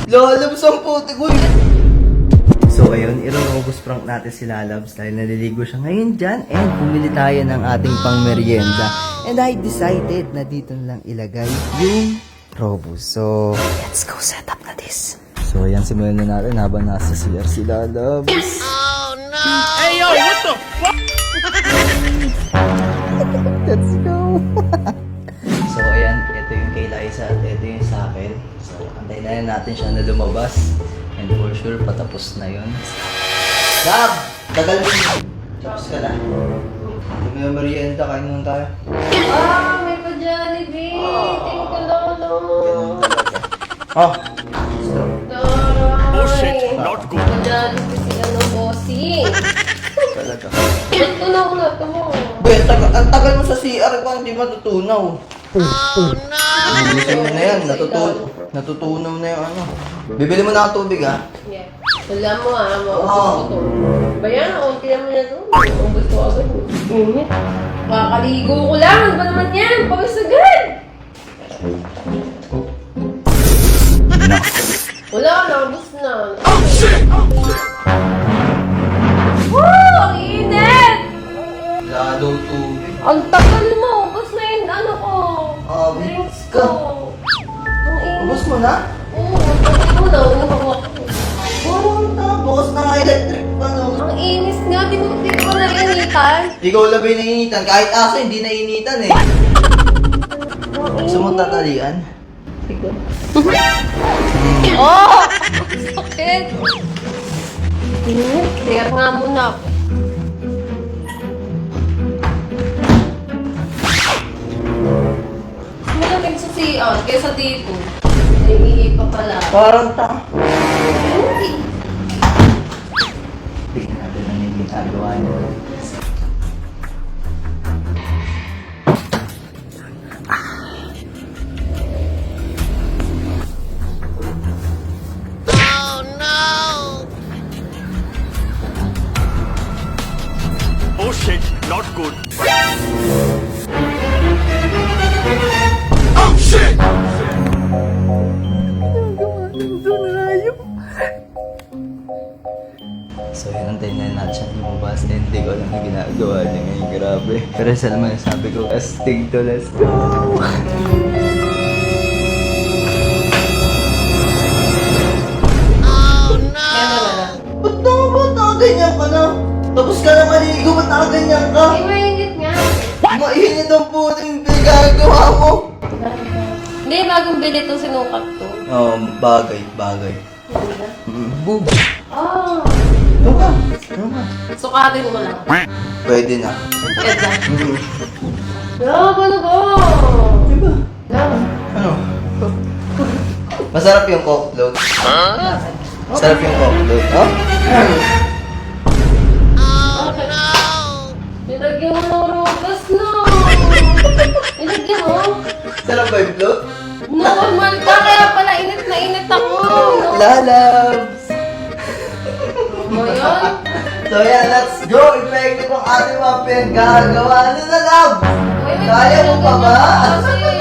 Lalabs ang puti ko. So ayun, i-robust prank natin si Lalabs dahil naliligo siya ngayon dyan and bumili tayo ng ating pang merienda. And I decided na dito lang ilagay yung robust. So, let's go set up na this. So ayan, simulan na natin habang nasa CR si Lalabs. Oh no! Hey yo, what the fuck? Let's go! So ayan, ito yung kay Liza at ito yung sa akin. So antayin na natin siya na lumabas. And for sure, patapos na yun. Lab! Tagal mo. Tapos ka na. Hindi mo yung merienda, kain muna tayo. Ah, may pa-Jollibee! Thank you, Lolo! Ganun talaga. Oh! Oh shit, not good. Pa-Jollibee sila ng bossing! Talaga. Natunaw na to mo! Boy, ang tagal mo sa CR ko, hindi matutunaw. Oh no! Bilisin mo na yan, natutunaw na yung ano. Bibili mo na ang tubig ha. Yeah. Wala mo maubos ko to. Bayan, okay naman na to. Maubos ko agad. Init. Kakaligo ko lang. Ano ba naman yan? Pawis agad. Wala, naubos na. Oh shit! Woo! Ang init! Lalo tubig. Ang tagal mo. Ubos na yung ano ko. Drinks ko. Ang init. Ubus mo na? Oo, pati mo na. Ano ko? Bukas na nga electric pa no. Ang inis nga. Di ko na initan. Ikaw labay nainitan. Kahit aso hindi nainitan eh. Gusto mo tatalian? Siguro. Oh! Sakit! Teka nga muna ako. Malamig sa CR kaysa dito. Naiihi pa pala. Parang ta. Uy! Tingnan natin ang yung ginagawa niya. Oh no! Oh shit, not good. Oh shit! So yun, antayin na natin siya lumabas. And hindi ko alam na ginagawa niya ngayon. Grabe. Pero sa naman sabi ko, astig to, let's go! Oh no! Kaya na. Ba't nakaganyan ka na? Tapos ka na maligo, ba't nakaganyan ka? Ay, mainit nga. Mainit ang puting pinagagawa mo! Hindi, bagong bili to, sinukat to. Bagay. Ganda. Boob! Ah! Ano ka? Ano ka? Sukatin mo lang. Pwede na. Ganda. Love, ano ba? Diba? Love. Ano? Masarap yung coke float. Masarap yung coke float. Oh? Oh no! Nilagyan mo ng rogas na. Nilagyan mo? Sarap ba yung float? Normal ka, kaya pala init na init ako. Lalabs! Mo yun? So yan, let's go! Effective ang ating mga pinagagawa. Ano na, love? Uy, may Kaya mo pa ba? Kasi